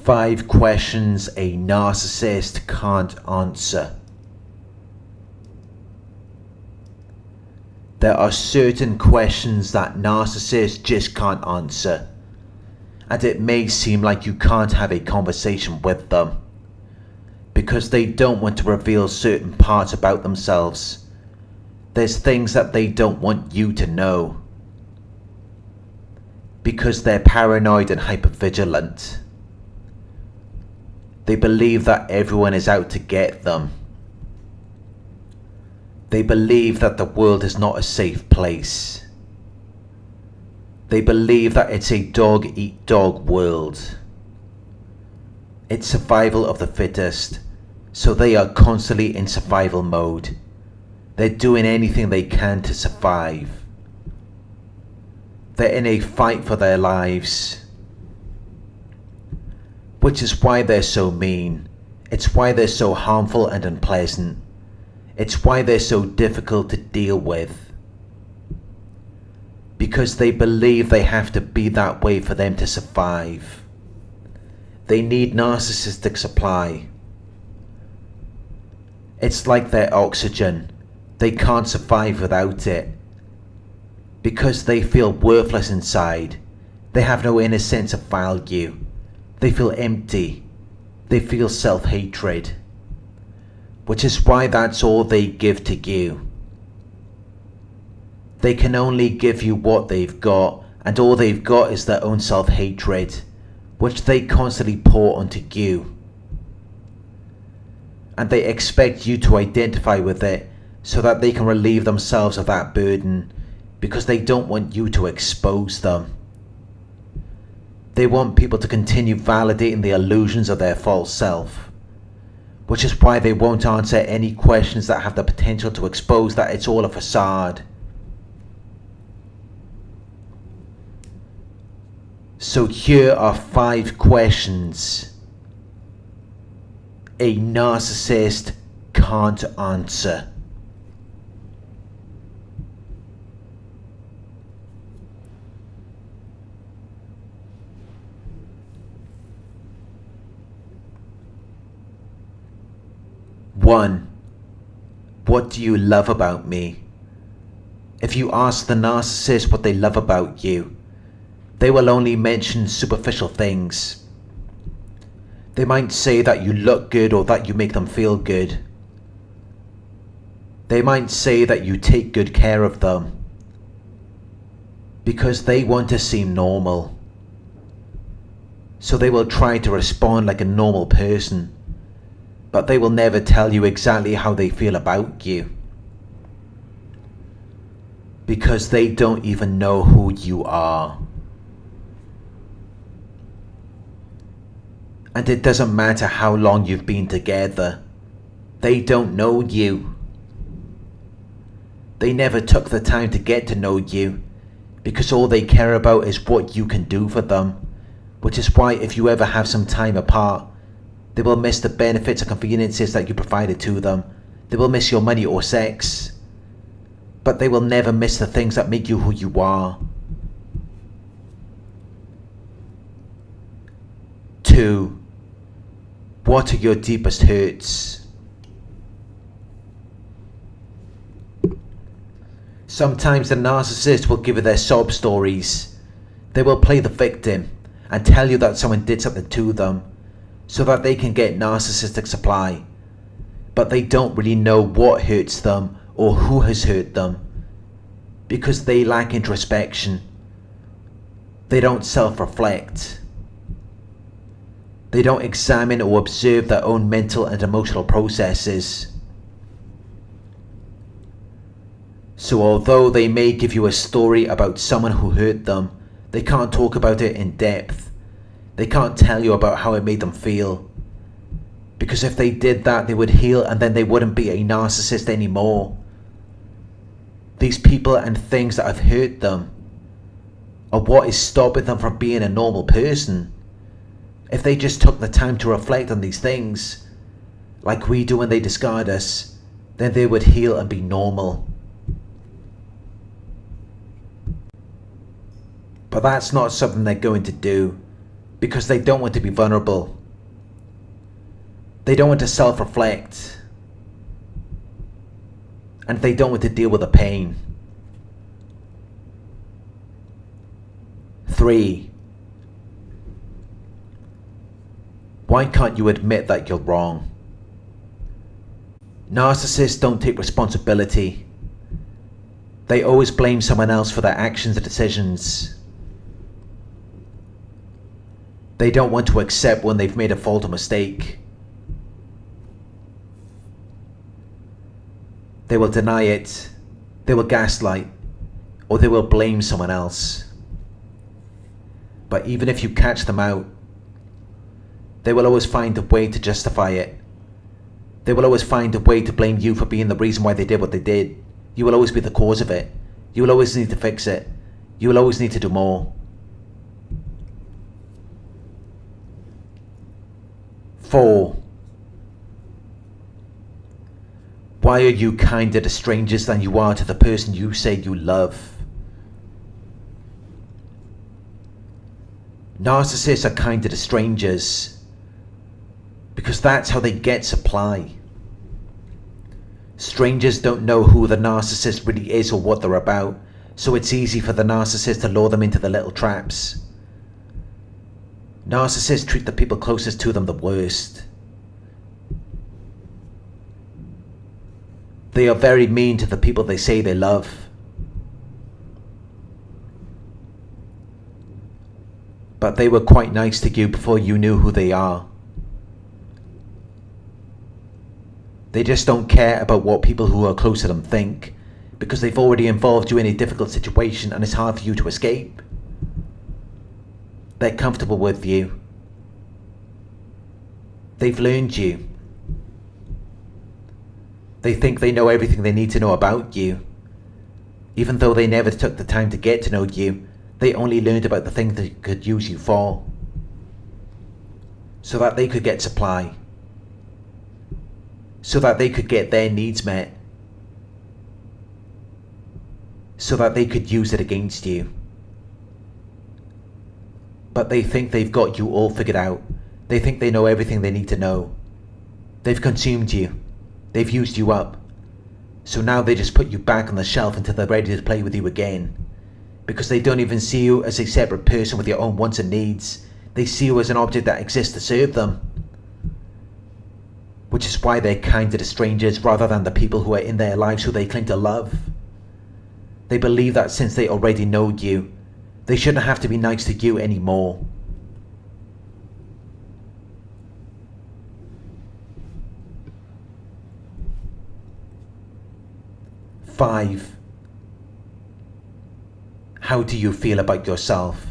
5 questions a narcissist can't answer. There are certain questions that narcissists just can't answer, and it may seem like you can't have a conversation with them because they don't want to reveal certain parts about themselves. There's things that they don't want you to know because they're paranoid and hypervigilant. They believe that everyone is out to get them. They believe that the world is not a safe place. They believe that it's a dog-eat-dog world. It's survival of the fittest, so they are constantly in survival mode. They're doing anything they can to survive. They're in a fight for their lives. Which is why they're so mean. It's why they're so harmful and unpleasant. It's why they're so difficult to deal with. Because they believe they have to be that way for them to survive. They need narcissistic supply. It's like their oxygen. They can't survive without it. Because they feel worthless inside. They have no inner sense of value. They feel empty. They feel self-hatred. Which is why that's all they give to you. They can only give you what they've got, and all they've got is their own self-hatred, which they constantly pour onto you. And they expect you to identify with it so that they can relieve themselves of that burden, because they don't want you to expose them. They want people to continue validating the illusions of their false self, which is why they won't answer any questions that have the potential to expose that it's all a facade. So here are 5 questions a narcissist can't answer. One, what do you love about me? If you ask the narcissist what they love about you, they will only mention superficial things. They might say that you look good or that you make them feel good. They might say that you take good care of them because they want to seem normal. So they will try to respond like a normal person, but they will never tell you exactly how they feel about you because they don't even know who you are. And it doesn't matter how long you've been together, they don't know you. They never took the time to get to know you because all they care about is what you can do for them, which is why if you ever have some time apart, they will miss the benefits and conveniences that you provided to them. They will miss your money or sex, but they will never miss the things that make you who you are. 2. What are your deepest hurts? Sometimes the narcissist will give you their sob stories. They will play the victim and tell you that someone did something to them so that they can get narcissistic supply. But they don't really know what hurts them or who has hurt them because they lack introspection. They don't self-reflect. They don't examine or observe their own mental and emotional processes. So although they may give you a story about someone who hurt them, they can't talk about it in depth. They can't tell you about how it made them feel. Because if they did that, they would heal and then they wouldn't be a narcissist anymore. These people and things that have hurt them are what is stopping them from being a normal person. If they just took the time to reflect on these things, like we do when they discard us, then they would heal and be normal. But that's not something they're going to do, because they don't want to be vulnerable. They don't want to self-reflect. And they don't want to deal with the pain. 3. Why can't you admit that you're wrong? Narcissists don't take responsibility. They always blame someone else for their actions and decisions. They don't want to accept when they've made a fault or mistake. They will deny it, they will gaslight, or they will blame someone else. But even if you catch them out, they will always find a way to justify it. They will always find a way to blame you for being the reason why they did what they did. You will always be the cause of it. You will always need to fix it. You will always need to do more. 4. Why are you kinder to strangers than you are to the person you say you love? Narcissists are kinder to strangers because that's how they get supply. Strangers don't know who the narcissist really is or what they're about, so it's easy for the narcissist to lure them into the little traps. Narcissists treat the people closest to them the worst. They are very mean to the people they say they love. But they were quite nice to you before you knew who they are. They just don't care about what people who are close to them think, because they've already involved you in a difficult situation and it's hard for you to escape. They're comfortable with you. They've learned you. They think they know everything they need to know about you. Even though they never took the time to get to know you, they only learned about the things they could use you for, so that they could get supply, so that they could get their needs met, so that they could use it against you. But they think they've got you all figured out. They think they know everything they need to know. They've consumed you. They've used you up. So now they just put you back on the shelf until they're ready to play with you again. Because they don't even see you as a separate person with your own wants and needs. They see you as an object that exists to serve them. Which is why they're kinder to strangers rather than the people who are in their lives who they claim to love. They believe that since they already know you, they shouldn't have to be nice to you anymore. Five. How do you feel about yourself?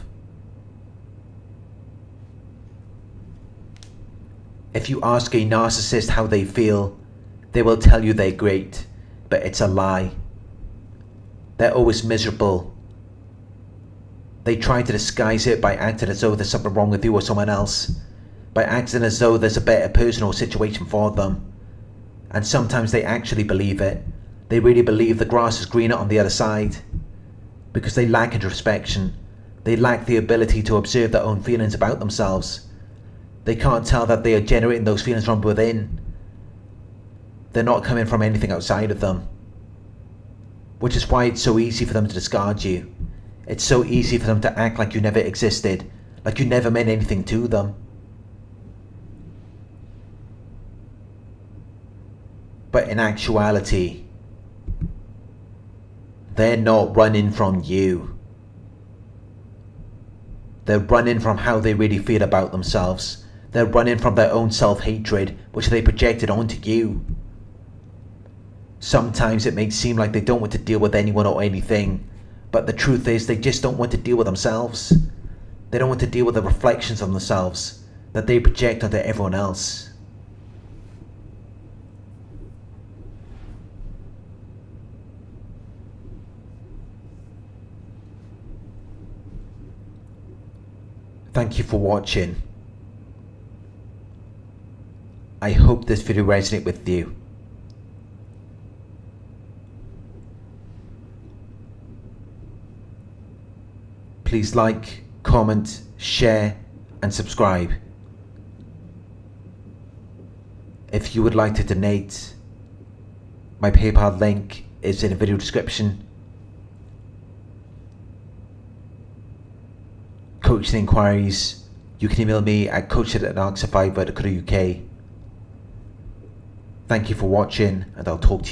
If you ask a narcissist how they feel, they will tell you they're great, but it's a lie. They're always miserable. They try to disguise it by acting as though there's something wrong with you or someone else, by acting as though there's a better person or situation for them. And sometimes they actually believe it. They really believe the grass is greener on the other side. Because they lack introspection. They lack the ability to observe their own feelings about themselves. They can't tell that they are generating those feelings from within. They're not coming from anything outside of them. Which is why it's so easy for them to discard you. It's so easy for them to act like you never existed, like you never meant anything to them. But in actuality, they're not running from you. They're running from how they really feel about themselves. They're running from their own self-hatred, which they projected onto you. Sometimes it may seem like they don't want to deal with anyone or anything, but the truth is they just don't want to deal with themselves. They don't want to deal with the reflections of themselves that they project onto everyone else. Thank you for watching. I hope this video resonated with you. Please like, comment, share, and subscribe. If you would like to donate, my PayPal link is in the video description. Coaching inquiries, you can email me at coaching@narcsurvivor.co.uk. Thank you for watching, and I'll talk to you